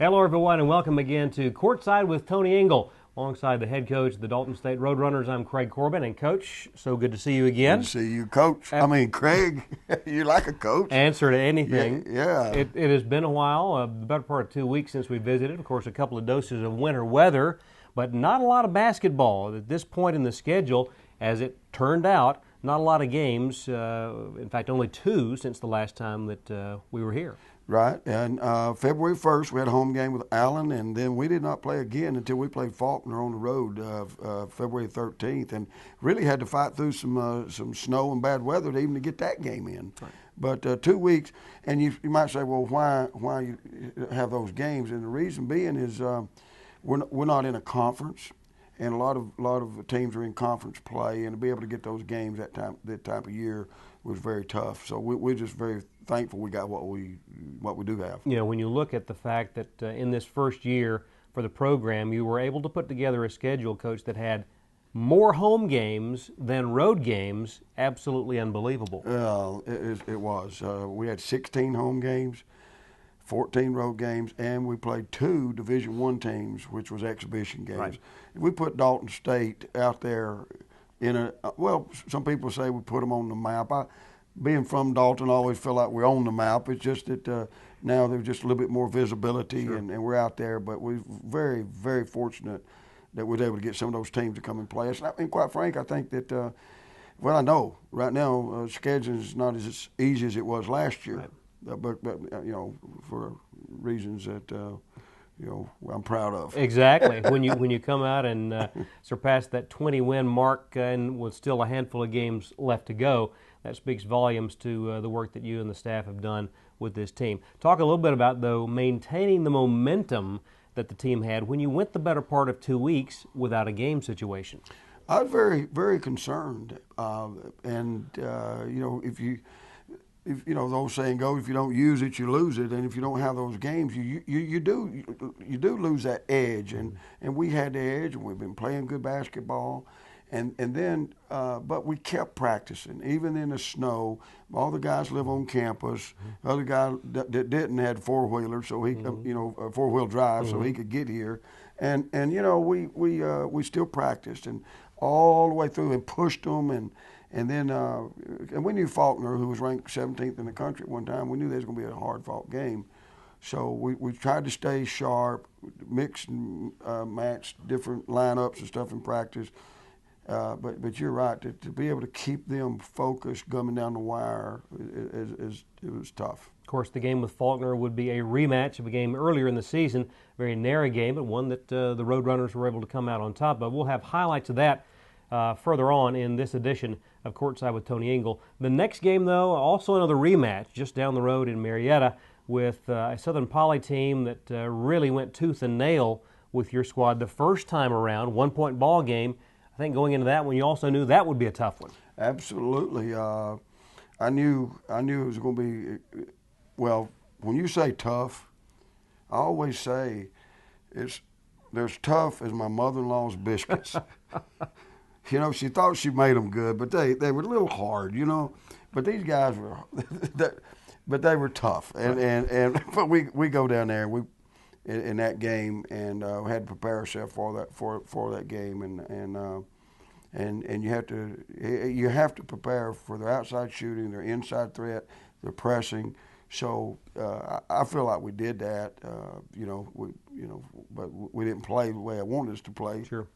Hello, everyone, and welcome again to Courtside with Tony Engel. Alongside the head coach of the Dalton State Roadrunners, I'm Craig Corbin. And, Coach, so good to see you again. Good to see you, Coach. Craig, you're like a coach. Answer to anything. Yeah. It has been a while, the better part of 2 weeks since we visited. Of course, a couple of doses of winter weather, but not a lot of basketball at this point in the schedule. As it turned out, not a lot of games. In fact, only 2 since the last time that we were here. Right, and February 1st, we had a home game with Allen, and then we did not play again until we played Faulkner on the road February 13th, and really had to fight through some snow and bad weather to even get that game in. Right. But 2 weeks, and you might say, well, why you have those games? And the reason being is we're not in a conference, and a lot of teams are in conference play, and to be able to get those games that time of year was very tough. So we're just very thankful we got what we do have. You know, when you look at the fact that in this first year for the program, you were able to put together a schedule, Coach, that had more home games than road games, absolutely unbelievable. It was. We had 16 home games, 14 road games, and we played 2 Division I teams, which was exhibition games. Right. We put Dalton State out there in some people say we put them on the map. Being from Dalton, I always feel like we're on the map. It's just that now there's just a little bit more visibility, sure. and we're out there. But we're very, very fortunate that we're able to get some of those teams to come and play us. And quite frank, I think that, I know right now scheduling is not as easy as it was last year. Right. But for reasons that I'm proud of. Exactly. when you come out and surpass that 20-win mark and with still a handful of games left to go, that speaks volumes to the work that you and the staff have done with this team. Talk a little bit about, though, maintaining the momentum that the team had when you went the better part of 2 weeks without a game situation. I was very, very concerned, if the old saying goes, if you don't use it, you lose it, and if you don't have those games, you do lose that edge, and we had the edge, and we've been playing good basketball, and then but we kept practicing, even in the snow. All the guys live on campus. The other guy that didn't had 4-wheeler, so he a 4-wheel drive, so he could get here, and we still practiced and all the way through and pushed them and then we knew Faulkner, who was ranked 17th in the country at one time. We knew there was going to be a hard-fought game. So we tried to stay sharp, mix and match different lineups and stuff in practice. But you're right, to be able to keep them focused coming down the wire, it was tough. Of course, the game with Faulkner would be a rematch of a game earlier in the season, very narrow game, but one that the Roadrunners were able to come out on top of. We'll have highlights of that further on in this edition of Courtside with Tony Engel. The next game, though, also another rematch just down the road in Marietta with a Southern Poly team that really went tooth and nail with your squad the first time around. 1-point ball game. I think going into that one, you also knew that would be a tough one. Absolutely. I knew it was going to be, well, when you say tough, I always say they're as tough as my mother-in-law's biscuits. She thought she made them good, but they were a little hard, But these guys were, but they were tough, but we go down there in that game and we had to prepare ourselves for that game and you have to prepare for their outside shooting, their inside threat, their pressing. So I feel like we did that, but we didn't play the way I wanted us to play. Sure.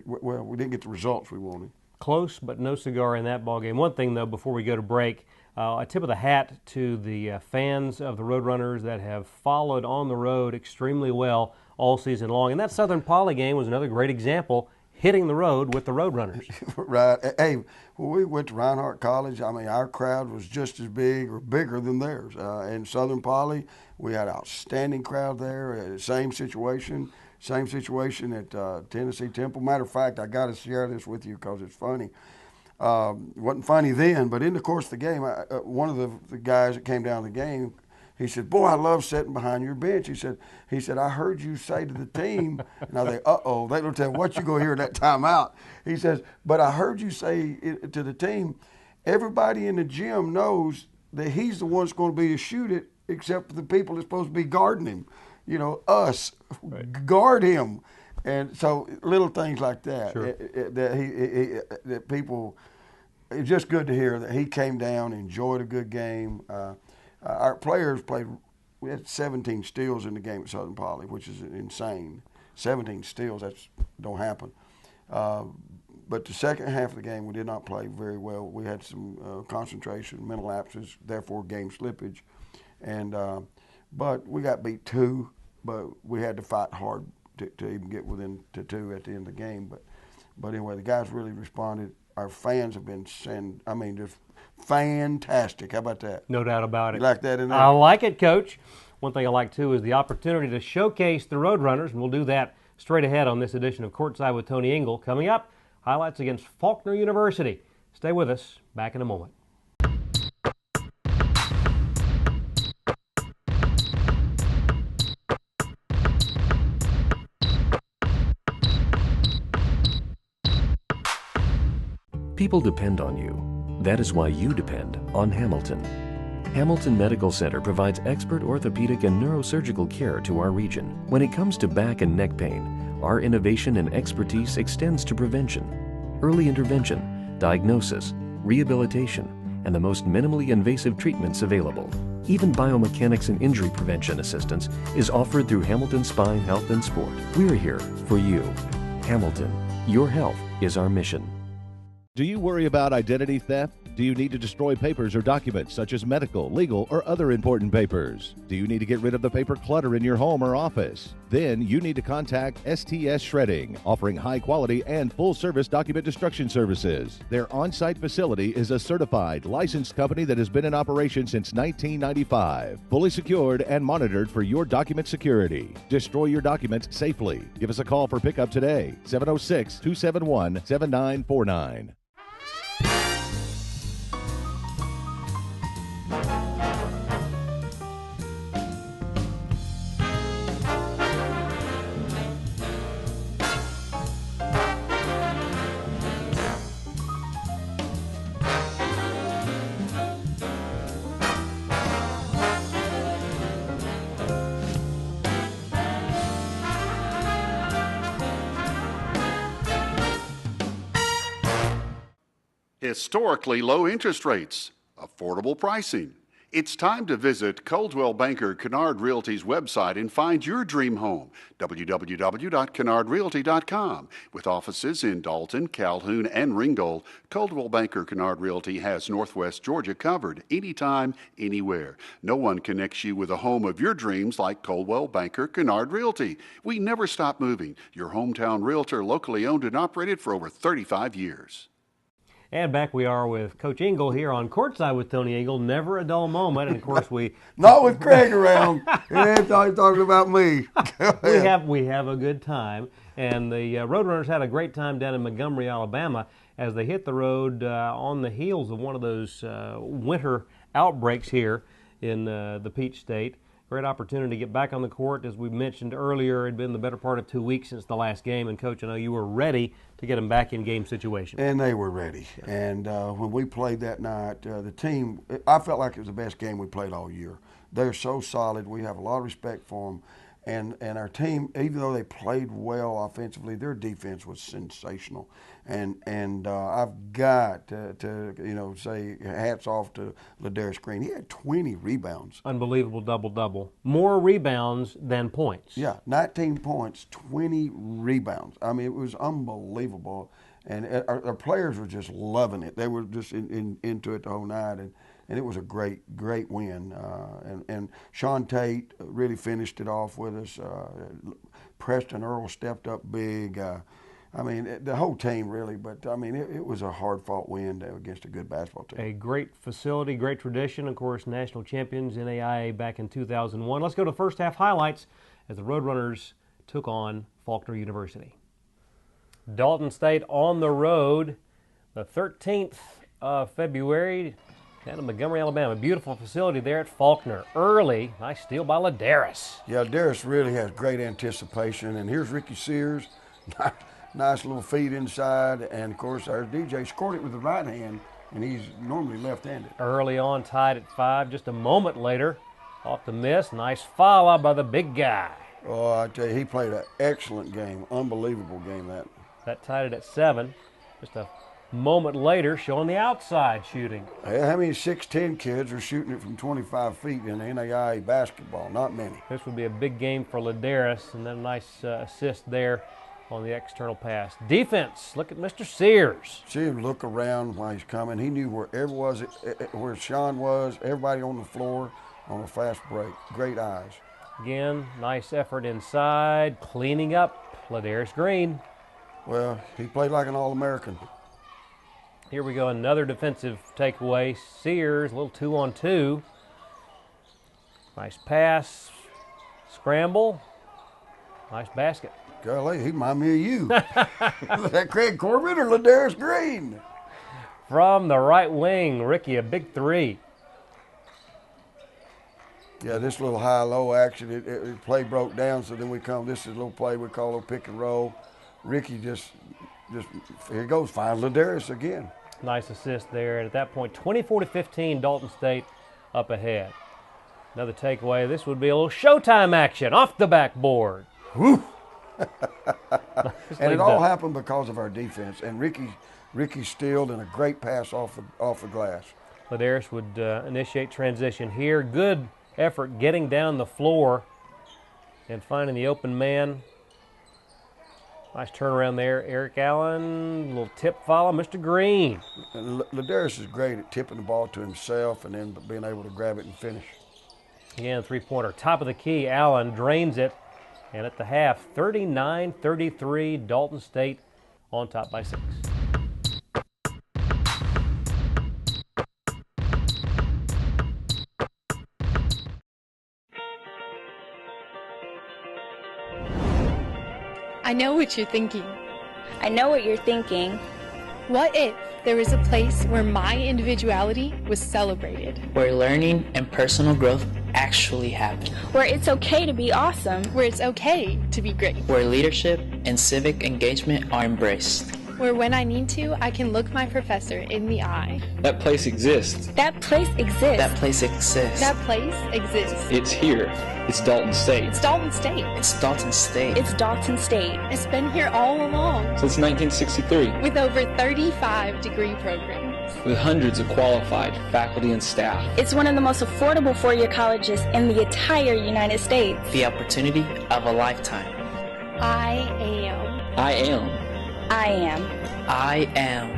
Well, we didn't get the results we wanted. Close, but no cigar in that ball game. One thing, though, before we go to break, a tip of the hat to the fans of the Roadrunners that have followed on the road extremely well all season long. And that Southern Poly game was another great example, hitting the road with the Roadrunners. Right. Hey, when we went to Reinhardt College, our crowd was just as big or bigger than theirs. In Southern Poly, we had an outstanding crowd there. Same situation at Tennessee Temple. Matter of fact, I got to share this with you because it's funny. It wasn't funny then, but in the course of the game, one of the guys that came down the game, he said, "Boy, I love sitting behind your bench." He said, "I heard you say to the team," and I think, "Uh-oh, they don't tell what you go hear that timeout." He says, "But I heard you say to the team, everybody in the gym knows that he's the one that's going to be a shoot it, except for the people that's supposed to be guarding him." us, guard him. And so little things like that, Sure. that people, it's just good to hear that he came down, enjoyed a good game. Our players played, we had 17 steals in the game at Southern Poly, which is insane. 17 steals, that's don't happen. But the second half of the game, we did not play very well. We had some concentration, mental lapses, therefore game slippage. And but we got beat 2, but we had to fight hard to even get within to 2 at the end of the game. But anyway, the guys really responded. Our fans have been just fantastic. How about that? No doubt about it. You like that in there? I like it, Coach. One thing I like, too, is the opportunity to showcase the Roadrunners, and we'll do that straight ahead on this edition of Courtside with Tony Engle. Coming up, highlights against Faulkner University. Stay with us. Back in a moment. People depend on you. That is why you depend on Hamilton. Hamilton Medical Center provides expert orthopedic and neurosurgical care to our region. When it comes to back and neck pain, our innovation and expertise extends to prevention, early intervention, diagnosis, rehabilitation, and the most minimally invasive treatments available. Even biomechanics and injury prevention assistance is offered through Hamilton Spine Health and Sport. We're here for you. Hamilton, your health is our mission. Do you worry about identity theft? Do you need to destroy papers or documents such as medical, legal, or other important papers? Do you need to get rid of the paper clutter in your home or office? Then you need to contact STS Shredding, offering high quality and full service document destruction services. Their on-site facility is a certified, licensed company that has been in operation since 1995, fully secured and monitored for your document security. Destroy your documents safely. Give us a call for pickup today, 706-271-7949. Historically low interest rates, affordable pricing. It's time to visit Coldwell Banker Kennard Realty's website and find your dream home, www.kennardrealty.com. With offices in Dalton, Calhoun, and Ringgold, Coldwell Banker Kennard Realty has Northwest Georgia covered anytime, anywhere. No one connects you with a home of your dreams like Coldwell Banker Kennard Realty. We never stop moving. Your hometown realtor, locally owned and operated for over 35 years. And back we are with Coach Engle here on Courtside with Tony Engle. Never a dull moment. And, of course, we... Not with Craig around. He ain't talking about me. we have a good time. And the Roadrunners had a great time down in Montgomery, Alabama, as they hit the road on the heels of one of those winter outbreaks here in the Peach State. Great opportunity to get back on the court. As we mentioned earlier, it had been the better part of 2 weeks since the last game. And, Coach, I know you were ready to get them back in game situation. And they were ready. And when we played that night, the team, I felt like it was the best game we played all year. They're so solid. We have a lot of respect for them. And our team, even though they played well offensively, their defense was sensational. And I've got to say hats off to Ladarius Green. He had 20 rebounds. Unbelievable double-double. More rebounds than points. Yeah, 19 points, 20 rebounds. I mean, it was unbelievable. And our players were just loving it. They were just into it the whole night. And it was a great win. And Sean Tate really finished it off with us. Preston Earl stepped up big. The whole team really, but it was a hard-fought win against a good basketball team. A great facility, great tradition. Of course, national champions in AIA back in 2001. Let's go to first half highlights as the Roadrunners took on Faulkner University. Dalton State on the road, the 13th of February. Down in Montgomery, Alabama. Beautiful facility there at Faulkner. Early, nice steal by Ladarius. Yeah, Ladarius really has great anticipation. And here's Ricky Sears. Nice little feed inside. And, of course, our DJ scored it with the right hand, and he's normally left-handed. Early on, tied at 5. Just a moment later, off the miss. Nice foul by the big guy. Oh, I tell you, he played an excellent game, unbelievable game that. That tied it at 7. Just a moment later, showing the outside shooting. Hey, how many 6'10" kids are shooting it from 25 feet in NAIA basketball? Not many. This would be a big game for Ladarius, and then a nice assist there on the external pass. Defense, look at Mr. Sears. See him look around while he's coming. He knew where Sean was, everybody on the floor on a fast break. Great eyes. Again, nice effort inside, cleaning up Ladarius Green. Well, he played like an All-American. Here we go, another defensive takeaway. Sears, a little 2-on-2. Nice pass, scramble, nice basket. Golly, he remind me of you. Was that Craig Corbin or Ladarius Green? From the right wing, Ricky, a big 3. Yeah, this little high-low action, it play broke down, so then this is a little play we call a little pick and roll. Ricky just here goes, find Ladarius again. Nice assist there, and at that point, 24-15, Dalton State up ahead. Another takeaway, this would be a little showtime action off the backboard. Whew. And it all happened because of our defense, and Ricky stealed and a great pass off the glass. Ladarius would initiate transition here. Good effort getting down the floor and finding the open man. Nice turnaround there. Eric Allen, little tip follow, Mr. Green. And Ladarius is great at tipping the ball to himself and then being able to grab it and finish. Again, three-pointer, top of the key. Allen drains it. And at the half, 39-33, Dalton State on top by 6. I know what you're thinking. I know what you're thinking. What if there was a place where my individuality was celebrated? Where learning and personal growth actually happen. Where it's okay to be awesome. Where it's okay to be great. Where leadership and civic engagement are embraced. Where when I need to, I can look my professor in the eye. That place exists. That place exists. That place exists. That place exists. It's here. It's Dalton State. It's Dalton State. It's Dalton State. It's Dalton State. It's been here all along. Since 1963. With over 35 degree programs. With hundreds of qualified faculty and staff. It's one of the most affordable four-year colleges in the entire United States. The opportunity of a lifetime. I am. I am. I am. I am.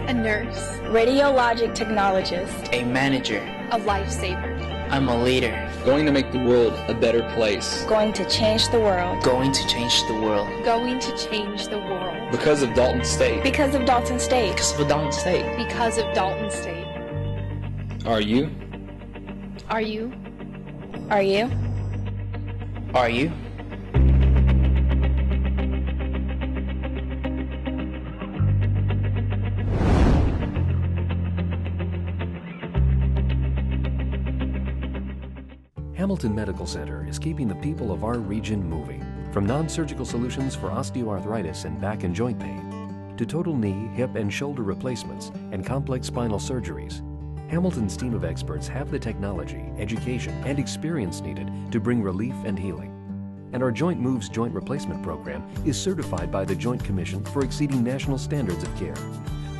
A nurse. Radiologic technologist. A manager. A lifesaver. I'm a leader. Going to make the world a better place. Going to change the world. Going to change the world. Going to change the world. Because of Dalton State. Because of Dalton State. Because of Dalton State. Because of Dalton State. Are you? Are you? Are you? Are you? Hamilton Medical Center is keeping the people of our region moving. From non-surgical solutions for osteoarthritis and back and joint pain, to total knee, hip, and shoulder replacements and complex spinal surgeries, Hamilton's team of experts have the technology, education, and experience needed to bring relief and healing. And our Joint Moves joint replacement program is certified by the Joint Commission for exceeding national standards of care.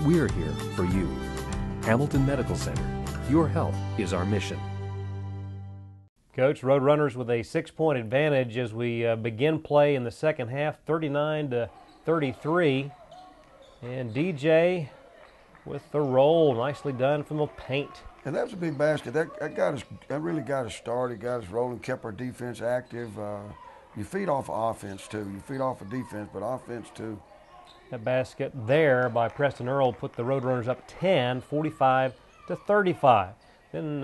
We're here for you. Hamilton Medical Center. Your health is our mission. Coach, Roadrunners with a 6-point advantage as we begin play in the second half, 39-33. And DJ with the roll, nicely done from the paint. And that was a big basket. That really got us started, got us rolling, kept our defense active. You feed off of offense too. You feed off of defense, but offense too. That basket there by Preston Earl put the Roadrunners up 10, 45-35. Then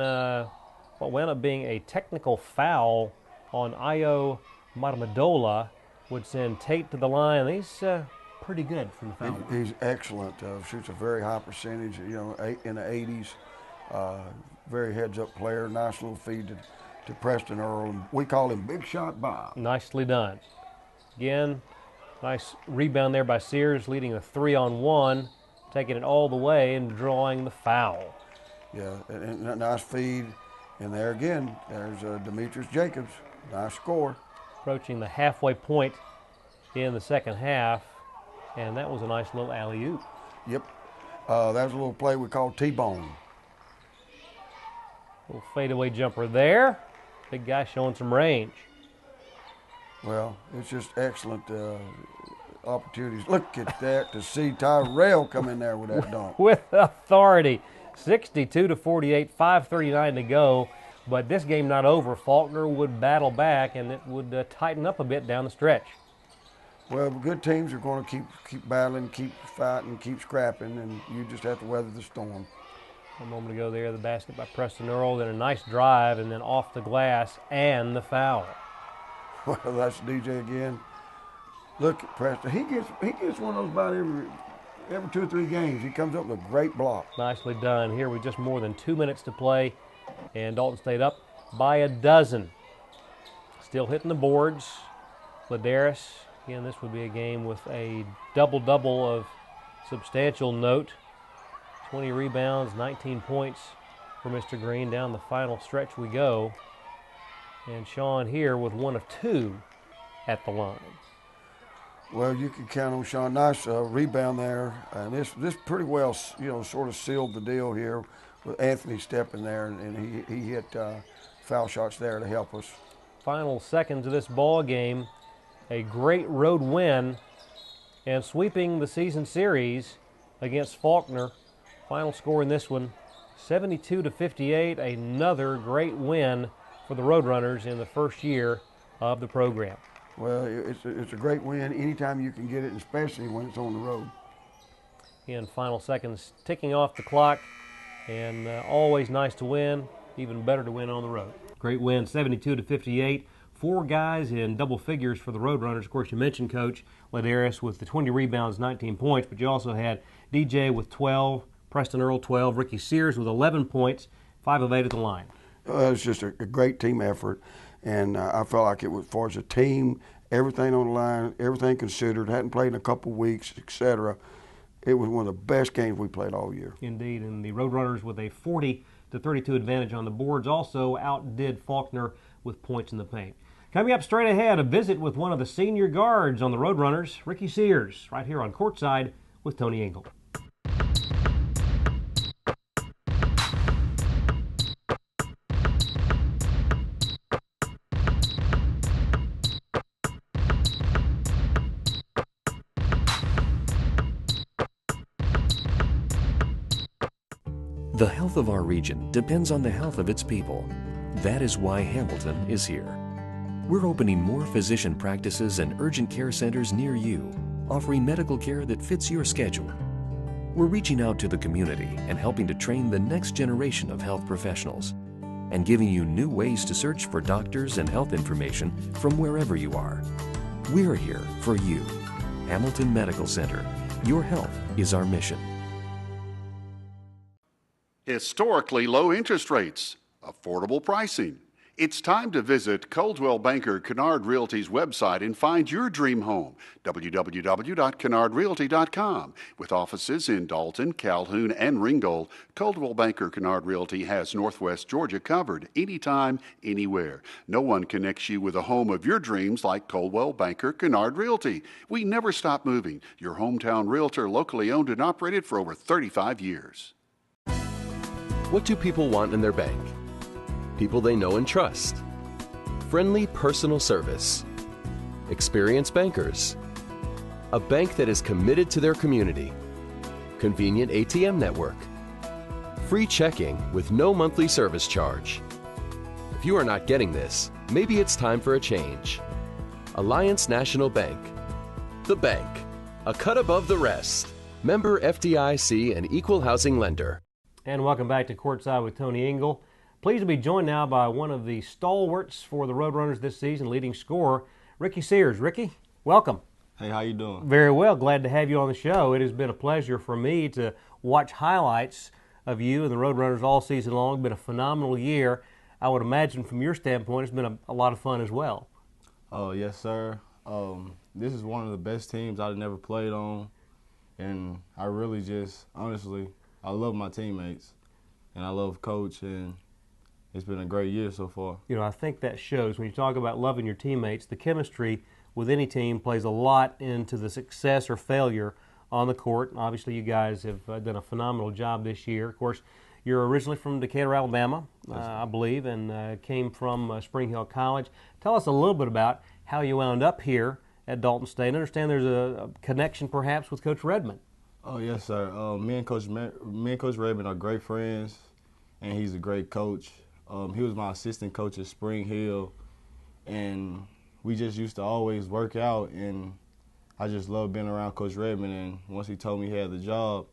what wound up being a technical foul on Io Marmadola would send Tate to the line. He's pretty good from the foul line. He's excellent. Shoots a very high percentage, in the 80s. Very heads-up player. Nice little feed to Preston Earl. We call him Big Shot Bob. Nicely done. Again, nice rebound there by Sears, leading a 3-on-1, taking it all the way and drawing the foul. Yeah, and a nice feed. And there again, there's Demetrius Jacobs. Nice score. approaching the halfway point in the second half, and that was a nice little alley-oop. Yep. That was a little play we call T-bone. Little fadeaway jumper there. Big guy showing some range. Well, it's just excellent opportunities. Look at that, to see Tyrell come in there with that dunk. With authority. 62-48, 5:39 to go. But this game not over. Faulkner would battle back, and it would tighten up a bit down the stretch. Well, good teams are going to keep battling, keep fighting, keep scrapping, and you just have to weather the storm. A moment ago there, the basket by Preston Earl, then a nice drive, and then off the glass, and the foul. Well, that's DJ again. Look at Preston. He gets one of those about every 2 or 3 games. He comes up with a great block. Nicely done here with just more than 2 minutes to play, and Dalton stayed up by a dozen. Still hitting the boards. Ladarius, again, this would be a game with a double-double of substantial note. 20 rebounds, 19 points for Mr. Green. Down the final stretch we go. And Sean here with 1 of 2 at the line. Well, you can count on Sean. Nice rebound there. And this pretty well, sort of sealed the deal here with Anthony stepping there, and he hit foul shots there to help us. Final seconds of this ball game. A great road win and sweeping the season series against Faulkner. Final score in this one, 72-58. Another great win for the Roadrunners in the first year of the program. Well, it's a great win anytime you can get it, especially when it's on the road. Again, final seconds ticking off the clock, and always nice to win, even better to win on the road. Great win, 72-58. 4 guys in double figures for the Roadrunners. Of course, you mentioned Coach Ladarius with the 20 rebounds, 19 points, but you also had DJ with 12, Preston Earl 12, Ricky Sears with 11 points, 5 of 8 at the line. It was just a great team effort, and I felt like it was, for as a team, everything on the line, everything considered, hadn't played in a couple weeks, etc. It was one of the best games we played all year. Indeed, and the Roadrunners with a 40-32 advantage on the boards also outdid Faulkner with points in the paint. Coming up straight ahead, a visit with one of the senior guards on the Roadrunners, Ricky Sears, right here on Courtside with Tony Engel. The health of our region depends on the health of its people. That is why Hamilton is here. We're opening more physician practices and urgent care centers near you, offering medical care that fits your schedule. We're reaching out to the community and helping to train the next generation of health professionals, and giving you new ways to search for doctors and health information from wherever you are. We're here for you. Hamilton Medical Center. Your health is our mission. Historically low interest rates, affordable pricing. It's time to visit Coldwell Banker Kennard Realty's website and find your dream home, www.kennardrealty.com. With offices in Dalton, Calhoun, and Ringgold, Coldwell Banker Kennard Realty has Northwest Georgia covered anytime, anywhere. No one connects you with a home of your dreams like Coldwell Banker Kennard Realty. We never stop moving. Your hometown realtor, locally owned and operated for over 35 years. What do people want in their bank? People they know and trust. Friendly personal service. Experienced bankers. A bank that is committed to their community. Convenient ATM network. Free checking with no monthly service charge. If you are not getting this, maybe it's time for a change. Alliance National Bank. The bank. A cut above the rest. Member FDIC and equal housing lender. And welcome back to Courtside with Tony Engel. Pleased to be joined now by one of the stalwarts for the Roadrunners this season, leading scorer, Ricky Sears. Ricky, welcome. Hey, how you doing? Very well. Glad to have you on the show. It has been a pleasure for me to watch highlights of you and the Roadrunners all season long. It's been a phenomenal year. I would imagine from your standpoint it's been a lot of fun as well. Oh, yes, sir. This is one of the best teams I've never played on, and I really just, honestly, I love my teammates, and I love Coach, and it's been a great year so far. You know, I think that shows when you talk about loving your teammates. The chemistry with any team plays a lot into the success or failure on the court. Obviously, you guys have done a phenomenal job this year. Of course, you're originally from Decatur, Alabama, I believe, and came from Spring Hill College. Tell us a little bit about how you wound up here at Dalton State. I understand there's a connection perhaps with Coach Redmond. Oh, yes, sir. Me and Coach Redmond are great friends, and he's a great coach. He was my assistant coach at Spring Hill, and we just used to always work out, and I just loved being around Coach Redmond. And once he told me he had the job,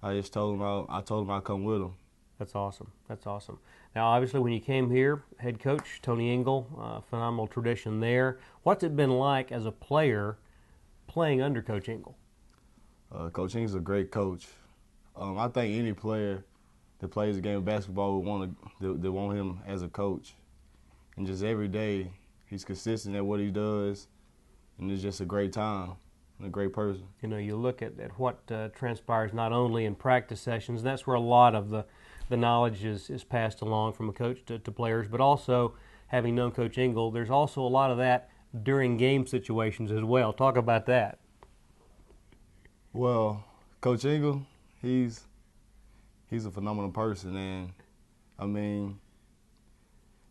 I told him I'd come with him. That's awesome. That's awesome. Now, obviously, when you came here, head coach Tony Engel, phenomenal tradition there. What's it been like as a player playing under Coach Engel? Coach Engel's a great coach. I think any player that plays a game of basketball would want him as a coach. And just every day, he's consistent at what he does, and it's just a great time and a great person. You know, you look at what transpires not only in practice sessions, and that's where a lot of the knowledge is passed along from a coach to players, but also having known Coach Engel, there's also a lot of that during game situations as well. Talk about that. Well, Coach Engel, he's a phenomenal person, and I mean,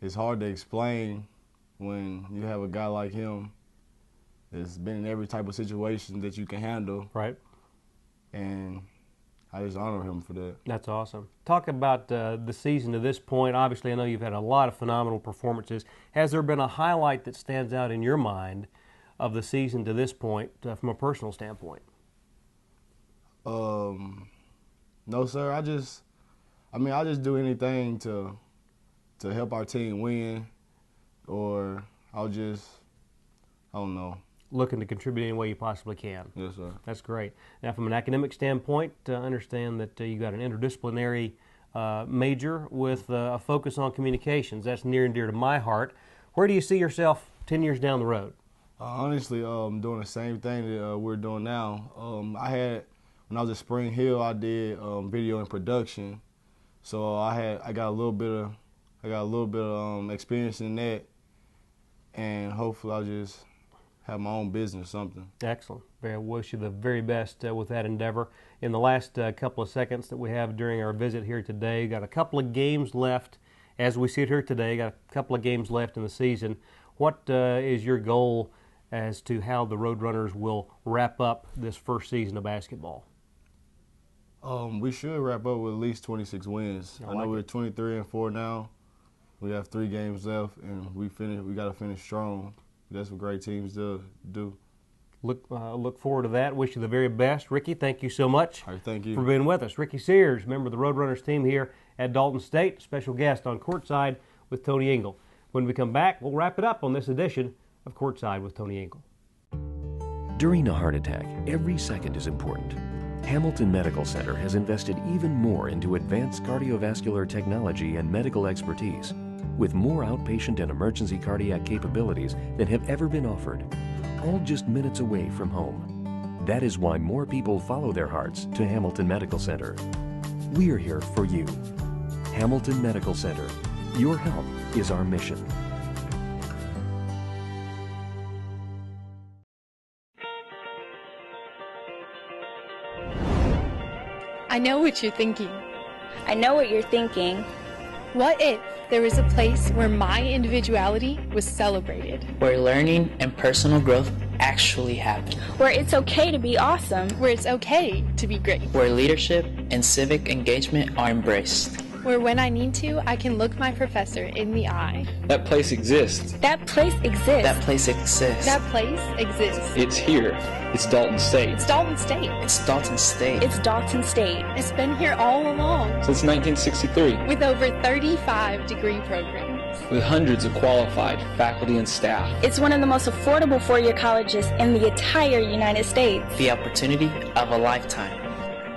it's hard to explain when you have a guy like him that's been in every type of situation that you can handle. Right. And I just honor him for that. That's awesome. Talk about the season to this point. Obviously, I know you've had a lot of phenomenal performances. Has there been a highlight that stands out in your mind of the season to this point from a personal standpoint? No, sir. I just do anything to help our team win, or I don't know. Looking to contribute any way you possibly can. Yes, sir. That's great. Now, from an academic standpoint, understand that you got an interdisciplinary major with a focus on communications. That's near and dear to my heart. Where do you see yourself 10 years down the road? Honestly, doing the same thing that we're doing now. When I was at Spring Hill, I did video and production, so I got a little bit of experience in that, and hopefully I'll just have my own business or something. Excellent. I wish you the very best with that endeavor. In the last couple of seconds that we have during our visit here today, got a couple of games left as we sit here today, got a couple of games left in the season. What is your goal as to how the Roadrunners will wrap up this first season of basketball? We should wrap up with at least 26 wins. I know we're 23-4 now. We have 3 games left, and we got to finish strong. That's what great teams do. Look forward to that. Wish you the very best. Ricky, thank you so much. All right, thank you for being with us. Ricky Sears, member of the Roadrunners team here at Dalton State, special guest on Courtside with Tony Engel. When we come back, we'll wrap it up on this edition of Courtside with Tony Engel. During a heart attack, every second is important. Hamilton Medical Center has invested even more into advanced cardiovascular technology and medical expertise, with more outpatient and emergency cardiac capabilities than have ever been offered, all just minutes away from home. That is why more people follow their hearts to Hamilton Medical Center. We're here for you. Hamilton Medical Center. Your health is our mission. I know what you're thinking. I know what you're thinking. What if there was a place where my individuality was celebrated? Where learning and personal growth actually happen. Where it's okay to be awesome. Where it's okay to be great. Where leadership and civic engagement are embraced. Where when I need to, I can look my professor in the eye. That place exists. That place exists. That place exists. That place exists. It's here. It's Dalton State. It's Dalton State. It's Dalton State. It's Dalton State. It's been here all along. Since 1963. With over 35 degree programs. With hundreds of qualified faculty and staff. It's one of the most affordable four-year colleges in the entire United States. The opportunity of a lifetime.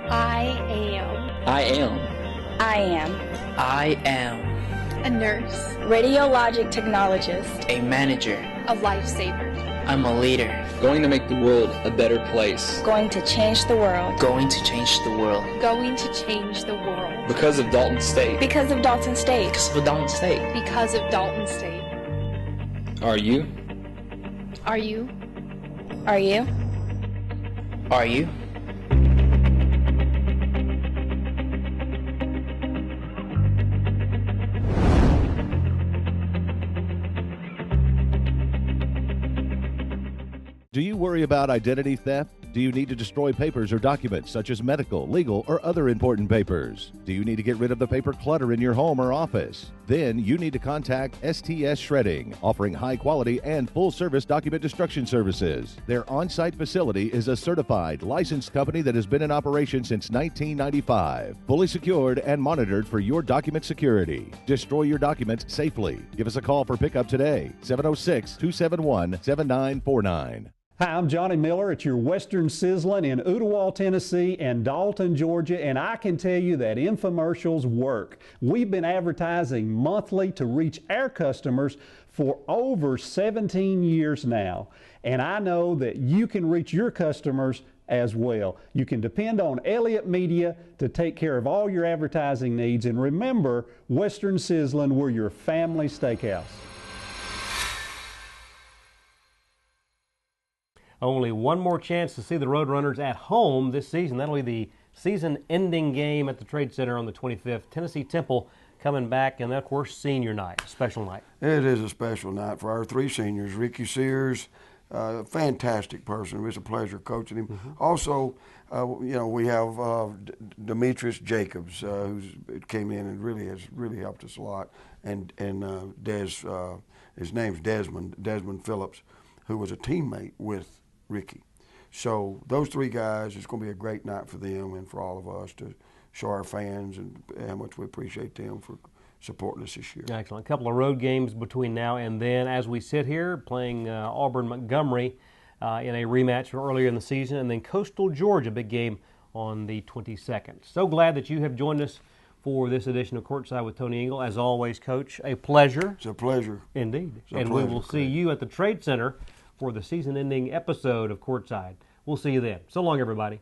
I am. I am. I am. I am. A nurse. Radiologic technologist. A manager. A lifesaver. I'm a leader. Going to make the world a better place. Going to change the world. Going to change the world. Going to change the world. Because of Dalton State. Because of Dalton State. Because of Dalton State. Because of Dalton State. Are you? Are you? Are you? Are you? Do you worry about identity theft? Do you need to destroy papers or documents such as medical, legal, or other important papers? Do you need to get rid of the paper clutter in your home or office? Then you need to contact STS Shredding, offering high quality and full service document destruction services. Their on-site facility is a certified, licensed company that has been in operation since 1995, fully secured and monitored for your document security. Destroy your documents safely. Give us a call for pickup today, 706-271-7949. Hi, I'm Johnny Miller at your Western Sizzlin' in Ooltewah, Tennessee and Dalton, Georgia, and I can tell you that infomercials work. We've been advertising monthly to reach our customers for over 17 years now, and I know that you can reach your customers as well. You can depend on Elliott Media to take care of all your advertising needs, and remember, Western Sizzlin', we're your family steakhouse. Only one more chance to see the Roadrunners at home this season. That'll be the season-ending game at the Trade Center on the 25th. Tennessee Temple coming back, and of course, senior night, special night. It is a special night for our three seniors. Ricky Sears, fantastic person. It was a pleasure coaching him. Also, you know, we have Demetrius Jacobs, who came in and really has helped us a lot, and his name's Desmond Phillips, who was a teammate with Ricky. So those three guys, it's going to be a great night for them and for all of us to show our fans and how much we appreciate them for supporting us this year. Excellent. A couple of road games between now and then as we sit here playing Auburn-Montgomery in a rematch from earlier in the season, and then Coastal Georgia, big game on the 22nd. So glad that you have joined us for this edition of Courtside with Tony Engle. As always, Coach, a pleasure. It's a pleasure. Indeed. It's a and pleasure, we will see you at the Trade Center for the season-ending episode of Courtside. We'll see you then. So long, everybody.